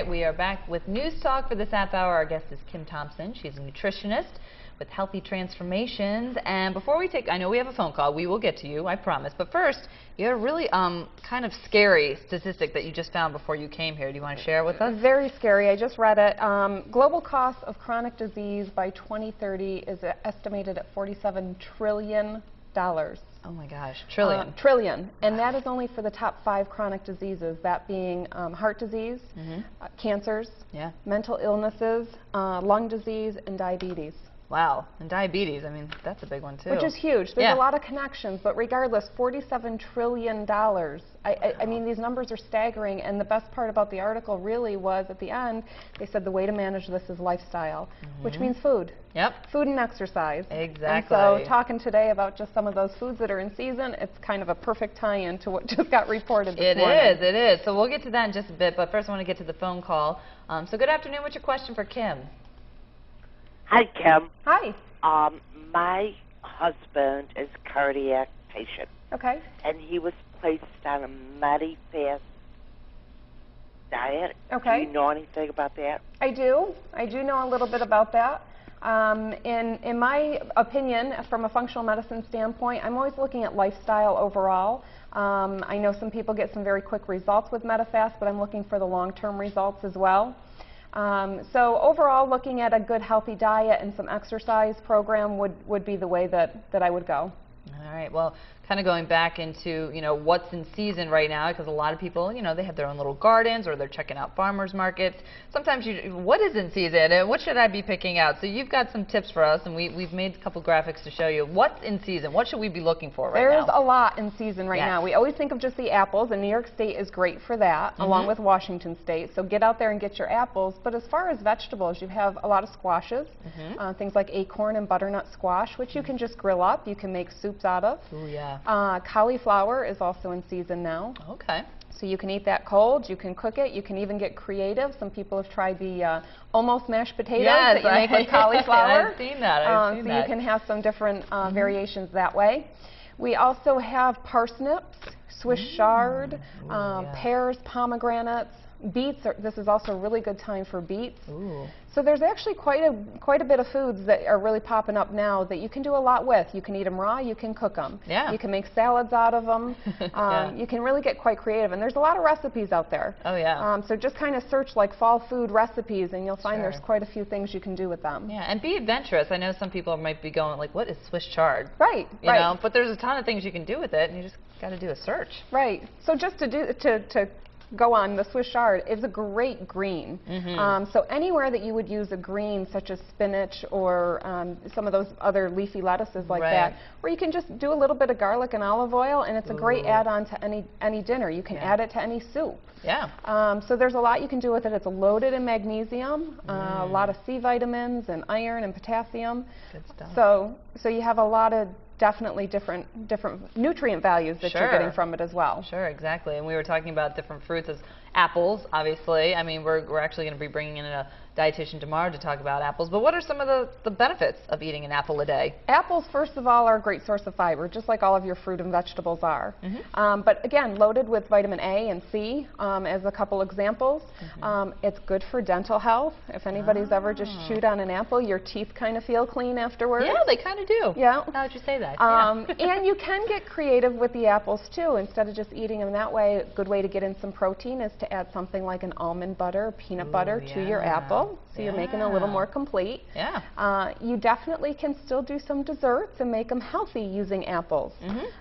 We are back with News Talk for this half hour. Our guest is Kim Thompson. She's a nutritionist with Healthy Transformations. And before we take, I know we have a phone call. We will get to you, I promise. But first, you had a really kind of scary statistic that you just found before you came here. Do you want to share it with us? Very scary. I just read it. Global cost of chronic disease by 2030 is estimated at $47 trillion. Oh my gosh, trillion. Trillion. And that is only for the top 5 chronic diseases, that being heart disease, cancers, mental illnesses, lung disease, and diabetes. Wow, and diabetes, I mean, that's a big one too. Which is huge. There's a lot of connections, but regardless, $47 trillion. I mean, these numbers are staggering, and the best part about the article really was at the end, they said the way to manage this is lifestyle, which means food. Yep. Food and exercise. Exactly. And so talking today about just some of those foods that are in season, it's kind of a perfect tie-in to what just got reported this morning. It is. So we'll get to that in just a bit, but first I want to get to the phone call. So good afternoon. What's your question for Kim? Hi, Kim. Hi. My husband is a cardiac patient. Okay. And he was placed on a mighty fast diet. Okay. Do you know anything about that? I do. I do know a little bit about that. In my opinion, from a functional medicine standpoint, I'm always looking at lifestyle overall. I know some people get some very quick results with MetaFast, but I'm looking for the long-term results as well. So overall, looking at a good healthy diet and some exercise program would be the way that I would go. All right. Well, kind of going back into, what's in season right now, because a lot of people, they have their own little gardens or they're checking out farmers markets. Sometimes what is in season and what should I be picking out? So you've got some tips for us, and we've made a couple graphics to show you what's in season. What should we be looking for right now? There's a lot in season right now. We always think of just the apples, and New York State is great for that, along with Washington State. So get out there and get your apples. But as far as vegetables, you have a lot of squashes, things like acorn and butternut squash, which you can just grill up. You can make soups out of. Ooh, yeah. Cauliflower is also in season now. Okay. So you can eat that cold, you can cook it, you can even get creative. Some people have tried the almost mashed potatoes that you make with cauliflower. I've seen that. So you can have some different variations that way. We also have parsnips, Swiss chard, pears, pomegranates. Beets, this is also a really good time for beets. Ooh. So there's actually quite a bit of foods that are really popping up now that you can do a lot with. You can eat them raw, you can cook them. Yeah. You can make salads out of them. You can really get quite creative, and there's a lot of recipes out there. Oh yeah. So just kind of search like fall food recipes, and you'll find there's quite a few things you can do with them. Yeah, and be adventurous. I know some people might be going like, what is Swiss chard? Right. You know, but there's a ton of things you can do with it, and you just got to do a search. Right. So just to go on, the Swiss chard is a great green. So anywhere that you would use a green, such as spinach or some of those other leafy lettuces like that, where you can just do a little bit of garlic and olive oil, and it's a great add-on to any dinner. You can add it to any soup. Yeah. So there's a lot you can do with it. It's loaded in magnesium, a lot of C vitamins and iron and potassium. Good stuff. So you have a lot of definitely different nutrient values that you're getting from it as well. Sure, exactly. And we were talking about different fruits as apples, obviously. I mean, we're actually going to be bringing in a dietitian tomorrow to talk about apples. But what are some of the benefits of eating an apple a day? Apples, first of all, are a great source of fiber, just like all of your fruit and vegetables are. But again, loaded with vitamin A and C as a couple examples. It's good for dental health. If anybody's ever just chewed on an apple, your teeth kind of feel clean afterwards. Yeah, they kind of do. Yeah. Now that you say that. And you can get creative with the apples too. Instead of just eating them that way, a good way to get in some protein is to add something like an almond butter or peanut butter to your apple. So you're making it a little more complete. Yeah. You definitely can still do some desserts and make them healthy using apples.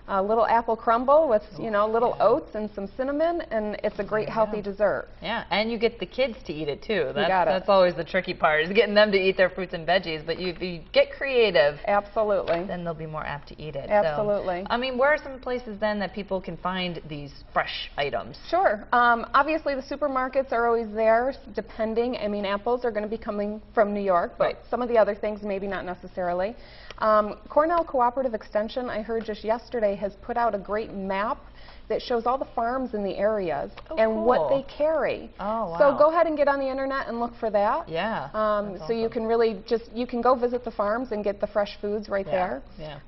A little apple crumble with little oats and some cinnamon, and it's a great healthy dessert. Yeah, and you get the kids to eat it too. That's always the tricky part, is getting them to eat their fruits and veggies. But if you get creative, absolutely, then they'll be more apt to eat it. Absolutely. So, I mean, where are some places then that people can find these fresh items? Sure. Obviously, the supermarkets are always there, depending. I mean, apples are going to be coming from New York, but some of the other things maybe not necessarily. Cornell Cooperative Extension, I heard just yesterday, has put out a great map that shows all the farms in the areas and what they carry. Oh, wow. So go ahead and get on the internet and look for that. Yeah. So you can really you can go visit the farms and get the fresh foods right there. Yeah.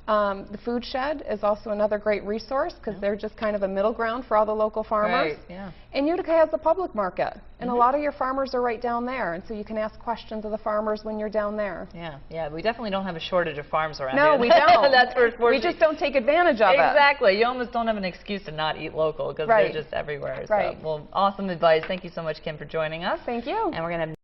The Food Shed is also another great resource, because they're just kind of a middle ground for all the local farmers. Right. Yeah. And Utica has the public market, and a lot of your farmers are right down there, and so you can ask questions of the farmers when you're down there. Yeah, we definitely don't have a shortage of farms around No, here. we don't. That's for we just don't take advantage of it. Exactly. You almost don't have an excuse to not eat local because they're just everywhere. Right. So, well, awesome advice. Thank you so much, Kim, for joining us. Thank you. And we're going to